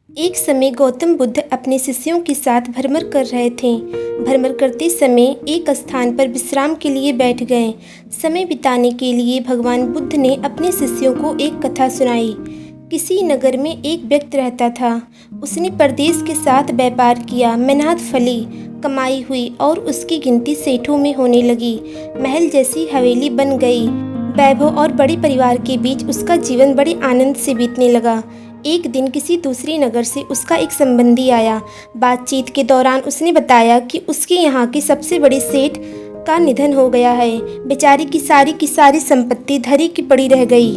एक समय गौतम बुद्ध अपने शिष्यों के साथ भ्रमण कर रहे थे। भ्रमण करते समय एक स्थान पर विश्राम के लिए बैठ गए। समय बिताने के लिए भगवान बुद्ध ने अपने शिष्यों को एक कथा सुनाई। किसी नगर में एक व्यक्ति रहता था। उसने परदेश के साथ व्यापार किया, मेहनत फली, कमाई हुई और उसकी गिनती सेठों में होने लगी। महल जैसी हवेली बन गई। वैभव और बड़े परिवार के बीच उसका जीवन बड़े आनंद से बीतने लगा। एक दिन किसी दूसरे नगर से उसका एक संबंधी आया। बातचीत के दौरान उसने बताया कि उसके यहाँ के सबसे बड़े सेठ का निधन हो गया है। बेचारे की सारी संपत्ति धरी की पड़ी रह गई।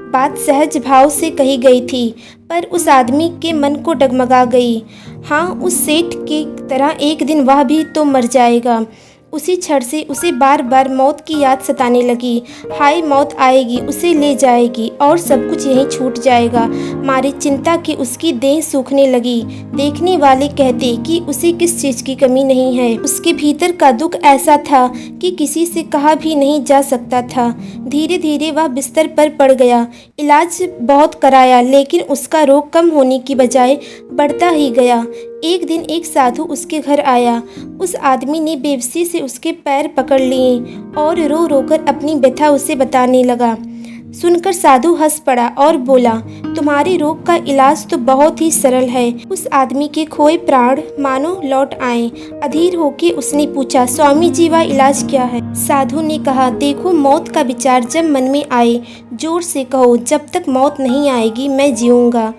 बात सहज भाव से कही गई थी, पर उस आदमी के मन को डगमगा गई। हाँ, उस सेठ की तरह एक दिन वह भी तो मर जाएगा। उसी क्षण से उसे बार बार मौत की याद सताने लगी। हाय, मौत आएगी, उसे ले जाएगी और सब कुछ यहीं छूट जाएगा। मारी चिंता की उसकी देह सूखने लगी। देखने वाले कहते कि उसे किस चीज़ की कमी नहीं है। उसके भीतर का दुख ऐसा था कि किसी से कहा भी नहीं जा सकता था। धीरे धीरे वह बिस्तर पर पड़ गया। इलाज बहुत कराया, लेकिन उसका रोग कम होने की बजाय बढ़ता ही गया। एक दिन एक साधु उसके घर आया। उस आदमी ने बेबसी से उसके पैर पकड़ लिए और रो रो कर अपनी व्यथा उसे बताने लगा। सुनकर साधु हंस पड़ा और बोला, तुम्हारे रोग का इलाज तो बहुत ही सरल है। उस आदमी के खोए प्राण मानो लौट आए। अधीर होके उसने पूछा, स्वामी जी, वह इलाज क्या है? साधु ने कहा, देखो, मौत का विचार जब मन में आए, जोर से कहो, जब तक मौत नहीं आएगी मैं जीऊँगा।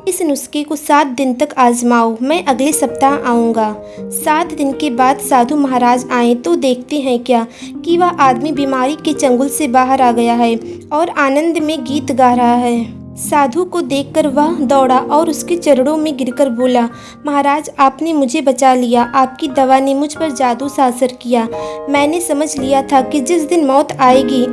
इस नुस्खे को 7 दिन तक आजमाओ, मैं अगले सप्ताह आऊँगा। 7 दिन के बाद साधु महाराज आए तो देखते हैं क्या कि वह आदमी बीमारी के चंगुल से बाहर आ गया है और आनंद में गीत गा रहा है। साधु को देखकर वह दौड़ा और उसके चरणों में गिरकर बोला, महाराज, आपने मुझे बचा लिया। आपकी दवा ने मुझ पर जादू सा असर किया। मैंने समझ लिया था कि जिस दिन मौत आएगी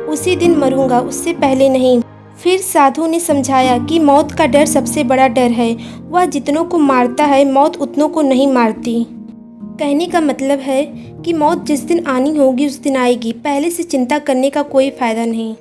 उसी दिन मरूंगा, उससे पहले नहीं। फिर साधु ने समझाया कि मौत का डर सबसे बड़ा डर है। वह जितनों को मारता है, मौत उतनों को नहीं मारती। कहने का मतलब है कि मौत जिस दिन आनी होगी उस दिन आएगी। पहले से चिंता करने का कोई फायदा नहीं।